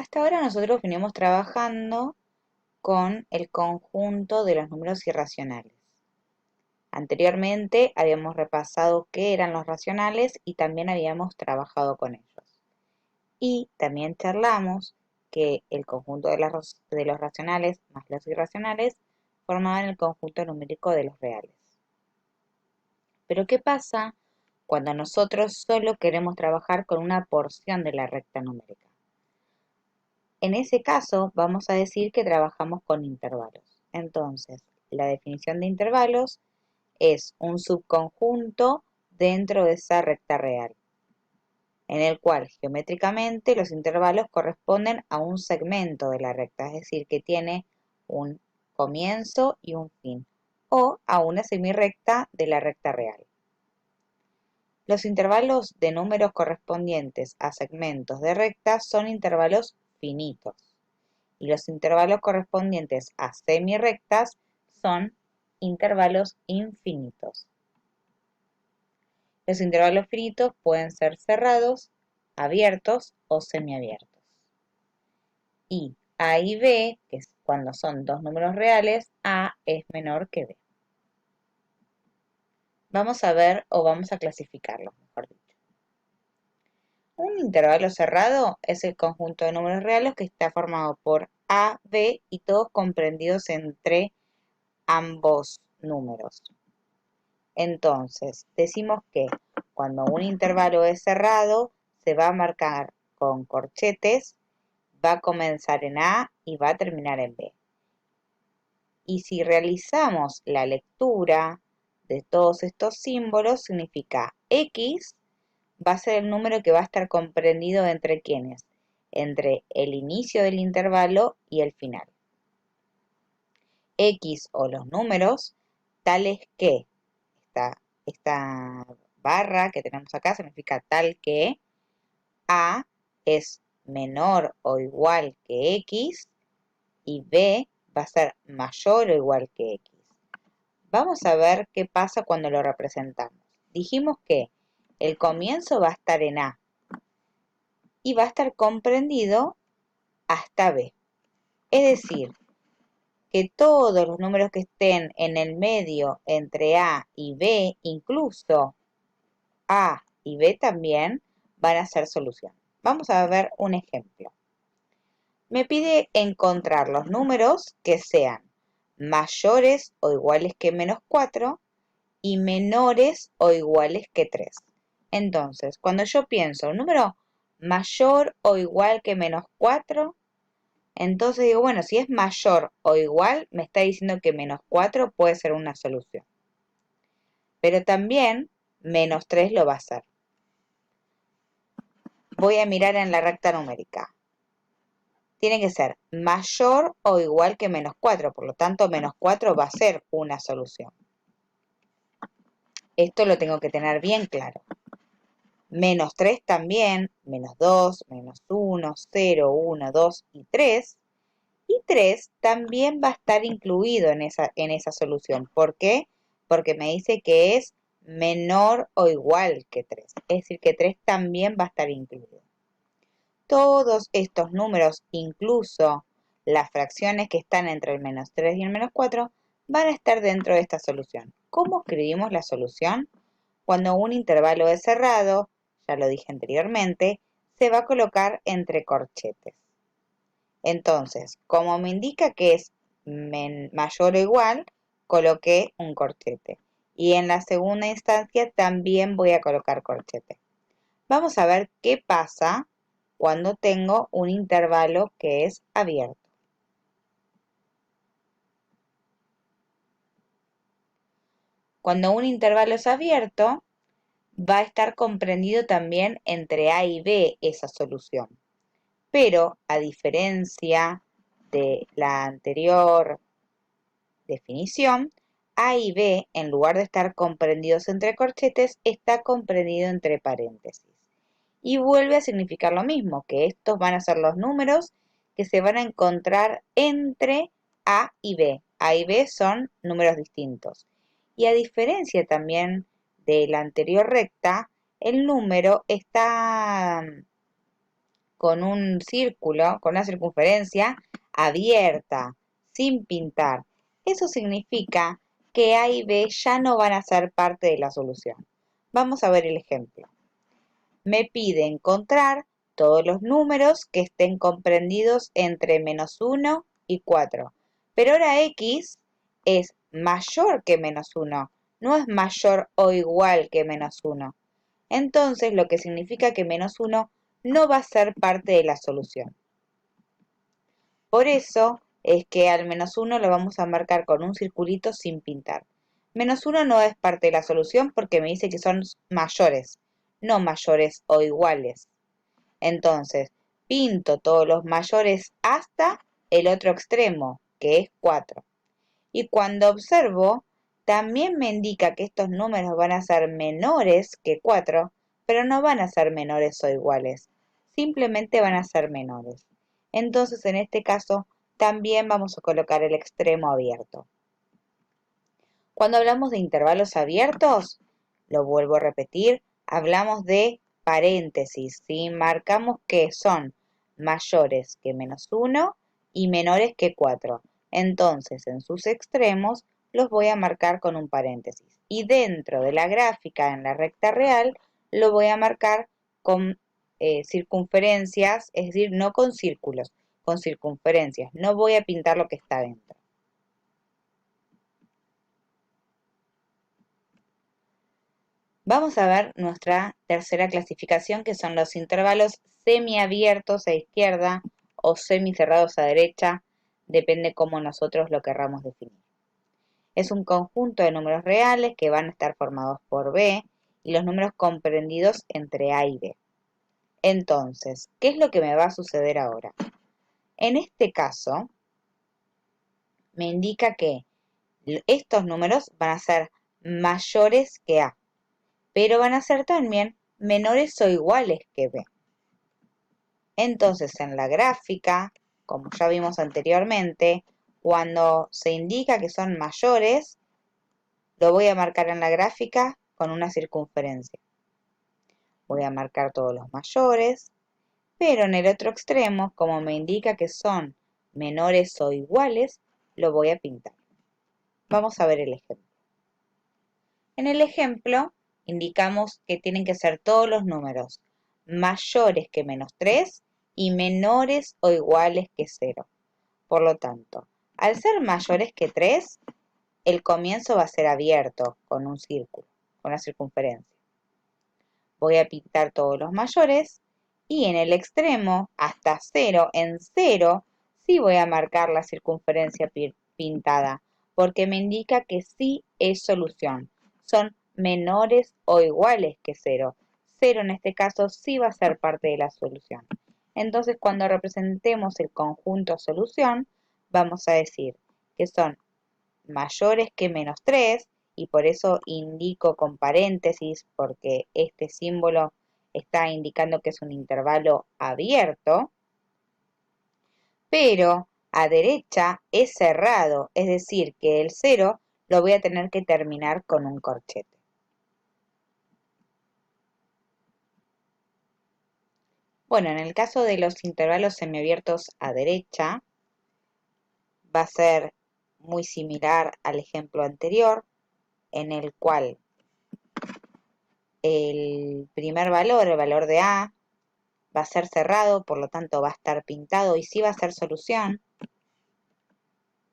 Hasta ahora nosotros venimos trabajando con el conjunto de los números irracionales. Anteriormente habíamos repasado qué eran los racionales y también habíamos trabajado con ellos. Y también charlamos que el conjunto de los racionales más los irracionales formaban el conjunto numérico de los reales. Pero ¿qué pasa cuando nosotros solo queremos trabajar con una porción de la recta numérica? En ese caso, vamos a decir que trabajamos con intervalos. Entonces, la definición de intervalos es un subconjunto dentro de esa recta real, en el cual geométricamente los intervalos corresponden a un segmento de la recta, es decir, que tiene un comienzo y un fin, o a una semirrecta de la recta real. Los intervalos de números correspondientes a segmentos de recta son intervalos finitos. Y los intervalos correspondientes a semirrectas son intervalos infinitos. Los intervalos finitos pueden ser cerrados, abiertos o semiabiertos. Y A y B, que es cuando son dos números reales, A es menor que B. Vamos a ver o vamos a clasificarlos, mejor dicho. Un intervalo cerrado es el conjunto de números reales que está formado por A, B y todos comprendidos entre ambos números. Entonces, decimos que cuando un intervalo es cerrado, se va a marcar con corchetes, va a comenzar en A y va a terminar en B. Y si realizamos la lectura de todos estos símbolos, significa X va a ser el número que va a estar comprendido entre ¿quiénes? Entre el inicio del intervalo y el final. X o los números tales que esta barra que tenemos acá significa tal que A es menor o igual que X y B va a ser mayor o igual que X. Vamos a ver qué pasa cuando lo representamos. Dijimos que el comienzo va a estar en A y va a estar comprendido hasta B. Es decir, que todos los números que estén en el medio entre A y B, incluso A y B también, van a ser solución. Vamos a ver un ejemplo. Me pide encontrar los números que sean mayores o iguales que -4 y menores o iguales que 3. Entonces, cuando yo pienso un número mayor o igual que -4, entonces digo, bueno, si es mayor o igual, me está diciendo que -4 puede ser una solución. Pero también -3 lo va a ser. Voy a mirar en la recta numérica. Tiene que ser mayor o igual que -4, por lo tanto -4 va a ser una solución. Esto lo tengo que tener bien claro. -3 también, -2, -1, 0, 1, 2 y 3. Y 3 también va a estar incluido en esa solución. ¿Por qué? Porque me dice que es menor o igual que 3. Es decir, que 3 también va a estar incluido. Todos estos números, incluso las fracciones que están entre el -3 y el -4, van a estar dentro de esta solución. ¿Cómo escribimos la solución? Cuando un intervalo es cerrado, ya lo dije anteriormente, se va a colocar entre corchetes. Entonces, como me indica que es mayor o igual, coloqué un corchete. Y en la segunda instancia también voy a colocar corchete. Vamos a ver qué pasa cuando tengo un intervalo que es abierto. Cuando un intervalo es abierto, va a estar comprendido también entre A y B esa solución. Pero, a diferencia de la anterior definición, A y B, en lugar de estar comprendidos entre corchetes, está comprendido entre paréntesis. Y vuelve a significar lo mismo, que estos van a ser los números que se van a encontrar entre A y B. A y B son números distintos. Y a diferencia también de la anterior recta, el número está con un círculo, con una circunferencia abierta, sin pintar. Eso significa que A y B ya no van a ser parte de la solución. Vamos a ver el ejemplo. Me pide encontrar todos los números que estén comprendidos entre -1 y 4. Pero ahora x es mayor que -1, no es mayor o igual que -1. Entonces, lo que significa que -1 no va a ser parte de la solución. Por eso es que al -1 lo vamos a marcar con un circulito sin pintar. -1 no es parte de la solución porque me dice que son mayores, no mayores o iguales. Entonces, pinto todos los mayores hasta el otro extremo, que es 4. Y cuando observo, también me indica que estos números van a ser menores que 4, pero no van a ser menores o iguales, simplemente van a ser menores. Entonces, en este caso, también vamos a colocar el extremo abierto. Cuando hablamos de intervalos abiertos, lo vuelvo a repetir, hablamos de paréntesis, ¿sí? Marcamos que son mayores que -1 y menores que 4. Entonces, en sus extremos los voy a marcar con un paréntesis. Y dentro de la gráfica, en la recta real, lo voy a marcar con circunferencias, es decir, no con círculos, con circunferencias. No voy a pintar lo que está dentro. Vamos a ver nuestra tercera clasificación, que son los intervalos semiabiertos a izquierda o semicerrados a derecha, depende cómo nosotros lo querramos definir. Es un conjunto de números reales que van a estar formados por B y los números comprendidos entre A y B. Entonces, ¿qué es lo que me va a suceder ahora? En este caso, me indica que estos números van a ser mayores que A, pero van a ser también menores o iguales que B. Entonces, en la gráfica, como ya vimos anteriormente, cuando se indica que son mayores, lo voy a marcar en la gráfica con una circunferencia. Voy a marcar todos los mayores, pero en el otro extremo, como me indica que son menores o iguales, lo voy a pintar. Vamos a ver el ejemplo. En el ejemplo, indicamos que tienen que ser todos los números mayores que -3 y menores o iguales que 0. Por lo tanto, al ser mayores que 3, el comienzo va a ser abierto con un círculo, con una circunferencia. Voy a pintar todos los mayores y en el extremo, hasta 0, en 0, sí voy a marcar la circunferencia pintada, porque me indica que sí es solución. Son menores o iguales que 0. 0 en este caso sí va a ser parte de la solución. Entonces, cuando representemos el conjunto solución, vamos a decir que son mayores que -3, y por eso indico con paréntesis, porque este símbolo está indicando que es un intervalo abierto, pero a derecha es cerrado, es decir, que el 0 lo voy a tener que terminar con un corchete. Bueno, en el caso de los intervalos semiabiertos a derecha, va a ser muy similar al ejemplo anterior, en el cual el primer valor, el valor de A, va a ser cerrado, por lo tanto va a estar pintado y sí va a ser solución.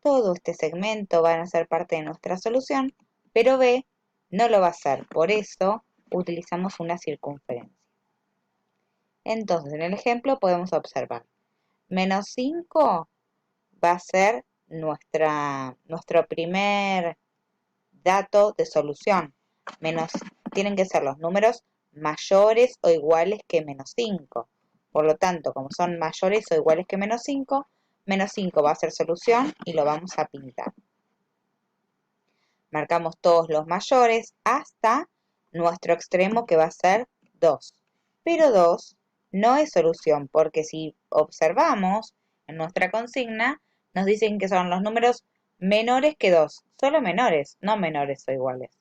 Todo este segmento van a ser parte de nuestra solución, pero B no lo va a ser, por eso utilizamos una circunferencia. Entonces, en el ejemplo podemos observar, -5 va a ser nuestro primer dato de solución. Tienen que ser los números mayores o iguales que -5. Por lo tanto, como son mayores o iguales que -5 va a ser solución y lo vamos a pintar. Marcamos todos los mayores hasta nuestro extremo, que va a ser 2. Pero 2 no es solución, porque si observamos en nuestra consigna, nos dicen que son los números menores que 2, solo menores, no menores o iguales.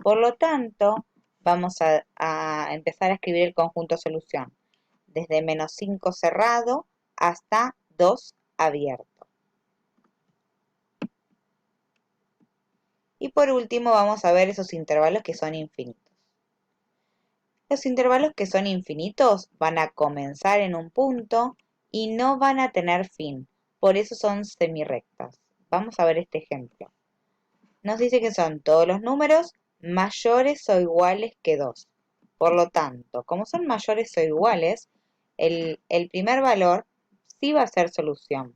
Por lo tanto, vamos a empezar a escribir el conjunto solución. desde menos 5 cerrado hasta 2 abierto. Y por último vamos a ver esos intervalos que son infinitos. Los intervalos que son infinitos van a comenzar en un punto y no van a tener fin, por eso son semirrectas. Vamos a ver este ejemplo. Nos dice que son todos los números mayores o iguales que 2. Por lo tanto, como son mayores o iguales, el primer valor sí va a ser solución.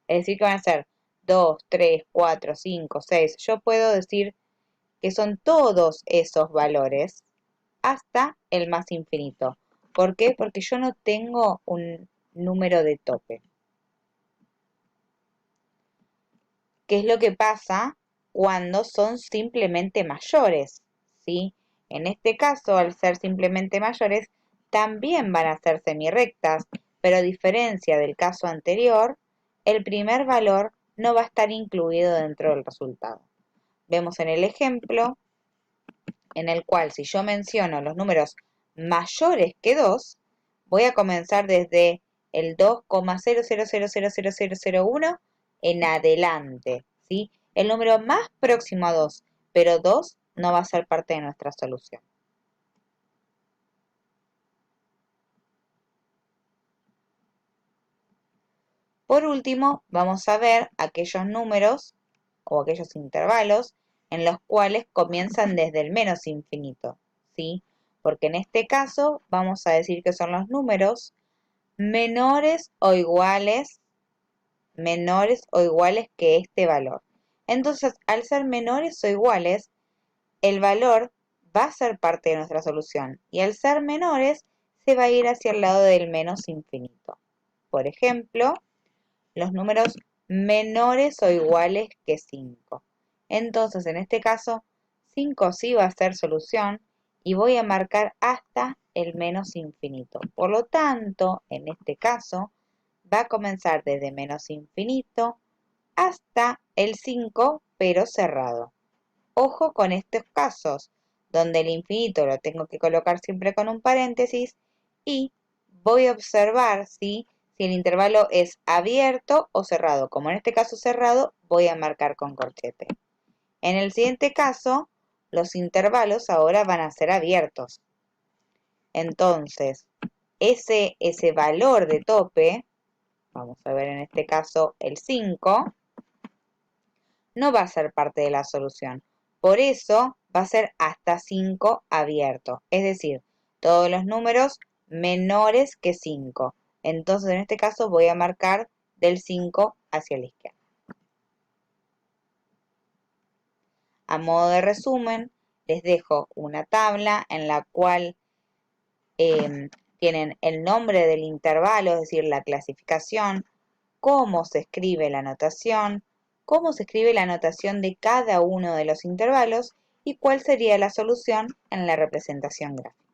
Es decir, que van a ser 2, 3, 4, 5, 6. Yo puedo decir que son todos esos valores hasta el más infinito. ¿Por qué? Porque yo no tengo un número de tope. ¿Qué es lo que pasa cuando son simplemente mayores? ¿Sí? En este caso, al ser simplemente mayores, también van a ser semirrectas, pero a diferencia del caso anterior, el primer valor no va a estar incluido dentro del resultado. Vemos en el ejemplo en el cual si yo menciono los números mayores que 2, voy a comenzar desde el 2,00000001 en adelante, ¿sí? El número más próximo a 2, pero 2 no va a ser parte de nuestra solución. Por último, vamos a ver aquellos números o aquellos intervalos en los cuales comienzan desde el menos infinito, ¿sí? Porque en este caso vamos a decir que son los números menores o iguales que este valor. Entonces, al ser menores o iguales, el valor va a ser parte de nuestra solución y al ser menores se va a ir hacia el lado del menos infinito. Por ejemplo, los números menores o iguales que 5. Entonces, en este caso, 5 sí va a ser solución y voy a marcar hasta el menos infinito. Por lo tanto, en este caso, va a comenzar desde menos infinito hasta el 5, pero cerrado. Ojo con estos casos, donde el infinito lo tengo que colocar siempre con un paréntesis y voy a observar si el intervalo es abierto o cerrado. Como en este caso cerrado, voy a marcar con corchete. En el siguiente caso, los intervalos ahora van a ser abiertos. Entonces, ese valor de tope, vamos a ver en este caso el 5, no va a ser parte de la solución. Por eso va a ser hasta 5 abierto, es decir, todos los números menores que 5. Entonces, en este caso voy a marcar del 5 hacia la izquierda. A modo de resumen, les dejo una tabla en la cual tienen el nombre del intervalo, es decir, la clasificación, cómo se escribe la notación, cómo se escribe la notación de cada uno de los intervalos y cuál sería la solución en la representación gráfica.